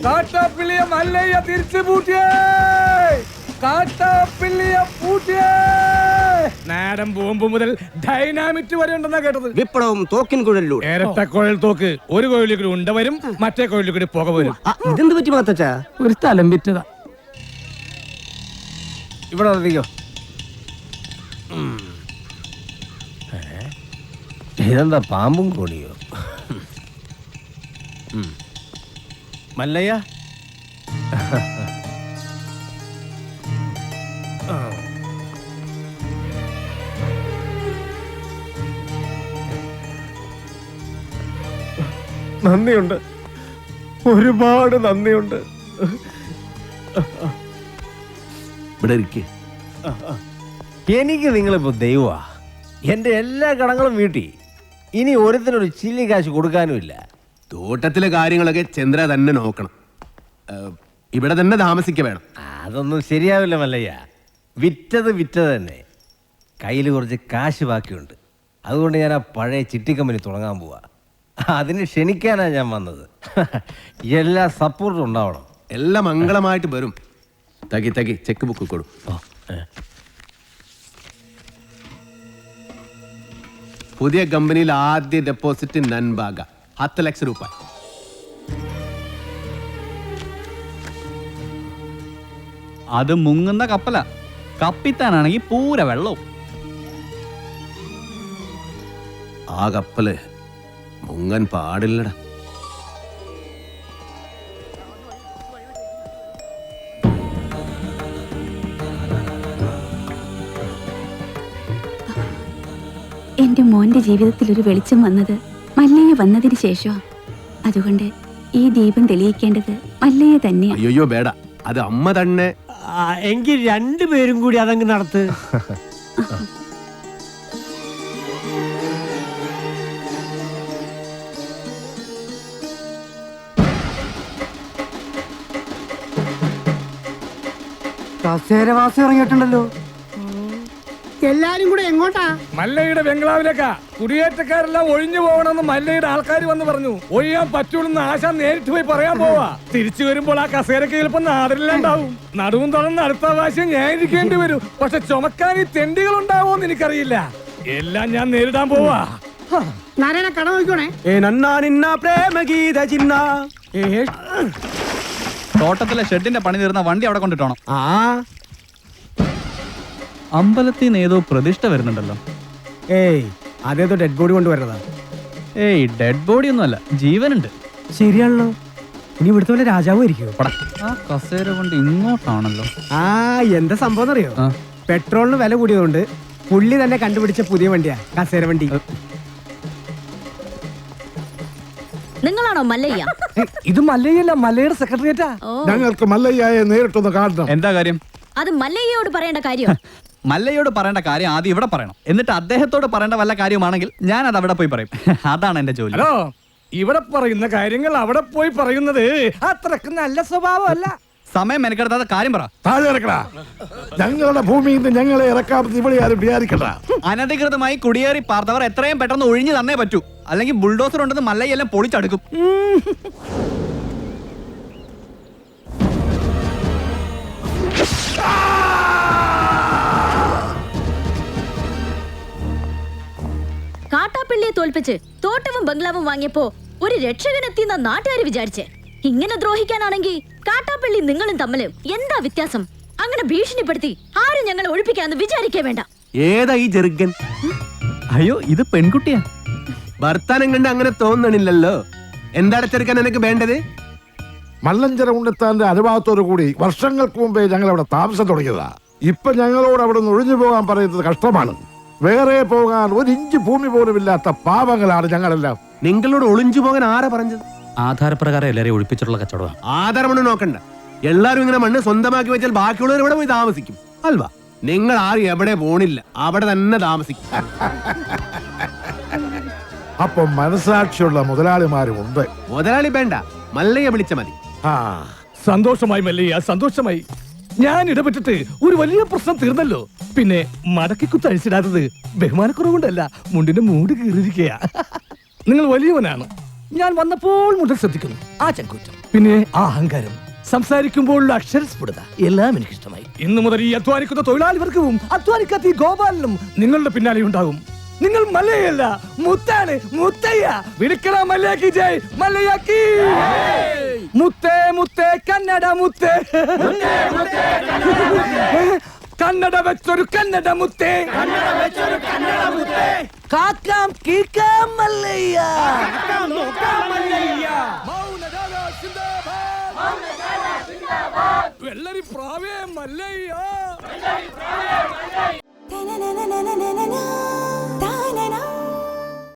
കാട്ടാപ്പിള്ളിയെ മല്ലയ്യ തിരിച്ചു പൂട്ടിയേ. കാട്ടാപ്പിള്ളിയെ പൂട്ടിയേ. നാടൻ ബോംബ് മുതൽ ഡൈനാമിറ്റ് വരെ ഉണ്ടെന്നാ കേട്ടത്. വിപ്ലവം തോക്കിൻ കുഴലിലൂടെ. ഇരട്ട കുഴൽ തോക്ക്. ഒരു കുഴലിൽ കൂടി ഉണ്ട വരും, മറ്റേ കുഴലിൽ കൂടി പുക വരും. ഇതെന്ത് പറ്റി മാത്തച്ചാ? ഒരു സ്ഥലം വിറ്റതാ. ഇവിടെ വന്നിരിക്കോ. ഇതെന്താ പാമ്പും കോണിയോ? മല്ലയ്യ, നന്ദിയുണ്ട്, ഒരുപാട് നന്ദിയുണ്ട്. ഇവിടെ ഇരിക്കെ. എനിക്ക് നിങ്ങളിപ്പോ ദൈവമാ. എന്റെ എല്ലാ കടങ്ങളും വീട്ടി. ഇനി ഒരുത്തിനൊരു ചില്ലി കാശ് കൊടുക്കാനുമില്ല. തോട്ടത്തിലെ കാര്യങ്ങളൊക്കെ ചന്ദ്ര തന്നെ നോക്കണം. ഇവിടെ തന്നെ താമസിക്ക വേണം. അതൊന്നും ശരിയാവില്ല മല്ലയ്യ. വിറ്റത് തന്നെ. കയ്യിൽ കുറച്ച് കാശ് ബാക്കിയുണ്ട്. അതുകൊണ്ട് ഞാൻ ആ പഴയ ചിട്ടി കമ്പനി തുടങ്ങാൻ പോവാ. അതിന് ക്ഷണിക്കാനാണ് ഞാൻ വന്നത്. എല്ലാ സപ്പോർട്ടും ഉണ്ടാവണം. എല്ലാം മംഗളമായിട്ട് വരും. തകി ചെക്ക് ബുക്ക് കൊടു. പുതിയ കമ്പനിയിൽ ആദ്യ ഡെപ്പോസിറ്റ് നൻബാഗ 10 ലക്ഷം രൂപ. അത് മുങ്ങുന്ന കപ്പല. കപ്പിത്താനാണെങ്കിൽ പൂര വെള്ളവും. ആ കപ്പല് മുങ്ങൻ പാടില്ലടാ. എന്റെ മോന്റെ ജീവിതത്തിൽ ഒരു വെളിച്ചം വന്നത് മല്ലയ്യ വന്നതിന് ശേഷം. അതുകൊണ്ട് ഈ ദീപം തെളിയിക്കേണ്ടത് മല്ലയ്യ തന്നെയാണ്. അയ്യോ വേട, അത് അമ്മ തന്നെ. എങ്കിൽ രണ്ടുപേരും കൂടി അതങ്ങ് നടത്ത്. കസേരവാസം ഇറങ്ങിയിട്ടുണ്ടല്ലോ. എല്ലാരും കൂടെ എങ്ങോട്ടാ? മല്ലയുടെ ബംഗ്ലാവിലേക്കാ. കുടിയേറ്റക്കാരെല്ലാം ഒഴിഞ്ഞു പോകണമെന്ന് മല്ലയുടെ ആൾക്കാർ വന്ന് പറഞ്ഞു. ഒഴിയാൻ പറ്റൂലെന്ന് ആശ നേരിട്ട് പോയി പറയാൻ പോവാ. തിരിച്ചു വരുമ്പോൾ ആ കസേരക്ക് ചിലപ്പോ നാടില്ലാണ്ടാവും. നടുവും തുറന്ന് അടുത്ത പ്രാവശ്യം ഞാൻ ഇരിക്കേണ്ടി വരും. പക്ഷെ ചുമക്കാൻ ഈ തെണ്ടികൾ ഉണ്ടാവോന്ന് എനിക്കറിയില്ല. എല്ലാം ഞാൻ നേരിടാൻ പോവാ. നാരായണ കട നോക്കണേ. തോട്ടത്തിലെ ഷെഡിന്റെ പണി തീർന്ന വണ്ടി അവിടെ കൊണ്ടിട്ടോണം. അമ്പലത്തിൽ നിന്ന് ഏതോ പ്രതിഷ്ഠ വരുന്നുണ്ടല്ലോ. ഏയ്, അതേതോ ഡെഡ് ബോഡി കൊണ്ടുവരുന്നതാ. ഏയ്, ഡെഡ് ബോഡി ഒന്നുമല്ല, ജീവനുണ്ട്. ശരിയാണല്ലോ. ഇനി ഇവിടുത്തെ പോലെ രാജാവും ഇരിക്കുവോ? ആ കസേര കൊണ്ട് ഇങ്ങോട്ടാണല്ലോ. എന്താ സംഭവം എന്നറിയോ? പെട്രോളിന് വില കൂടിയതുകൊണ്ട് പുള്ളി തന്നെ കണ്ടുപിടിച്ച പുതിയ വണ്ടിയാ കസേര വണ്ടി. നിങ്ങളാണോ മല്ലയ്യ? ഇത് മല്ലയ്യല്ല, മല്ലയുടെ സെക്രട്ടറിയേറ്റാ. ഞങ്ങൾക്ക് മല്ലയ്യയെ നേരിട്ടൊന്ന് കാണണം. എന്താ കാര്യം? അത് മല്ലയ്യയോട് പറയേണ്ട കാര്യം. മല്ലയോട് പറയേണ്ട കാര്യം ആദ്യം ഇവിടെ പറയണം. എന്നിട്ട് അദ്ദേഹത്തോട് പറയേണ്ട വല്ല കാര്യമാണെങ്കിൽ ഞാൻ അത് അവിടെ പോയി പറയും. അതാണ് എന്റെ ജോലി. ഹലോ, ഇവിടെ പറയുന്ന കാര്യങ്ങൾ അവിടെ പോയി പറയുന്നത് അത്രക്ക് നല്ല സ്വഭാവമല്ല. സമയം മെനക്കെടുത്താത്ത കാര്യം പറ. താഴെ ഇറക്കടാ. ഞങ്ങളുടെ ഭൂമിയിൽ നിന്ന് ഞങ്ങളെ ഇറക്കാമെന്ന് ഇവിടെ ആരും വിചാരിക്കണ്ട. അനധികൃതമായി കുടിയേറി പാർത്തവർ എത്രയും പെട്ടെന്ന് ഒഴിഞ്ഞു തന്നേ പറ്റൂ. അല്ലെങ്കിൽ ബുൾഡോസർ ഉണ്ടെന്ന് മല്ലയെല്ലാം പൊളിച്ചടുക്കും. കാട്ടാപ്പിള്ളിയെ തോൽപ്പിച്ച് തോട്ടവും ബംഗ്ലാവും വാങ്ങിയപ്പോ ഒരു രക്ഷകനെത്തിയെന്ന നാട്ടുകാർ വിചാരിച്ചേ. ഇങ്ങനെ ദ്രോഹിക്കാനാണെങ്കിൽ കാട്ടാപ്പിള്ളി നിങ്ങളും തമ്മില് എന്താ വ്യത്യാസം? അങ്ങനെ ഭീഷണിപ്പെടുത്തി ആരും ഞങ്ങളെ ഒഴിപ്പിക്കാന്ന് വിചാരിക്കേ വേണ്ട. ഏതാ ഈ ചെറുക്കൻ? അയ്യോ, ഇത് പെൺകുട്ടിയാ. വർത്താനം കണ്ട് അങ്ങനെ തോന്നണില്ലല്ലോ. എന്താണ് ചെറുക്കൻ എനിക്ക് വേണ്ടത്? മല്ലഞ്ചര ഉണ്ണിത്താന്റെ അനുഭവത്തോടു കൂടി വർഷങ്ങൾക്ക് മുമ്പേ ഞങ്ങൾ അവിടെ താമസം തുടങ്ങിയതാ. ഇപ്പൊ ഞങ്ങളോട് അവിടെ നിന്ന് ഒഴിഞ്ഞു പോകാൻ പറയുന്നത് കഷ്ടമാണ്. വേറെ പോകാൻ ഒരു ഇഞ്ച് ഭൂമി പോലും ഇല്ലാത്ത പാപങ്ങളാണ് ഞങ്ങളെല്ലാം. നിങ്ങളോട് ഒളിഞ്ചു പോകാൻ ആരാ പറഞ്ഞത്? ആധാരപ്രകാരം എല്ലാരെയും ഒഴിപ്പിച്ചിട്ടുള്ള കച്ചവടം. ആധാരമൊന്നും നോക്കണ്ട. എല്ലാരും ഇങ്ങനെ മണ്ണ് സ്വന്തമാക്കി വെച്ചാൽ ബാക്കിയുള്ളവർ ഇവിടെ പോയി താമസിക്കും അൽവാ. നിങ്ങൾ ആരും എവിടെ പോണില്ല, അവിടെ തന്നെ താമസിക്കും. അപ്പൊ മനസാക്ഷിയുള്ള മുതലാളിമാരും ഉണ്ട്. മുതലാളി വേണ്ട, മല്ലയെ വിളിച്ച മതി. സന്തോഷമായി മല്ലയ്യ, സന്തോഷമായി. ഞാൻ ഇടപെട്ടിട്ട് ഒരു വലിയ പ്രശ്നം തീർന്നല്ലോ. പിന്നെ മടക്കി കുത്തഴിച്ചിടാത്തത് ബഹുമാനക്കുറവുകൊണ്ടല്ല, മുണ്ടിന്റെ മൂട് കീറിയിരിക്കുക. നിങ്ങൾ വലിയവനാണ്. ഞാൻ വന്നപ്പോൾ മുതൽ ശ്രദ്ധിക്കുന്നു ആ ചങ്കൂറ്റം. പിന്നെ ആ അഹങ്കാരം, സംസാരിക്കുമ്പോഴുള്ള അക്ഷരസ്ഫുടത എല്ലാം എനിക്കിഷ്ടമായി. ഇന്നു മുതൽ ഈ അധ്വാനിക്കുന്ന തൊഴിലാളി വർഗവും അധ്വാനിക്കാത്ത ഈ ഗോപാലനും നിങ്ങളുടെ പിന്നാലെ ഉണ്ടാകും. നിങ്ങൾ മല്ലയല്ല, മുത്താണ്, മുത്തയ്യ. വിളിക്കണ മല്ലയാക്കി ജയ്, മല്ലയാക്കി. മുത്തേ മുത്തേ കന്നഡ മുത്തേ, കന്നഡ വെച്ചൊരു കന്നഡ മുത്തേ, കാക്കാം കീക്കാം മല്ലയ്യ. വെള്ളരി പ്രാവേ മല്ലയ്യ.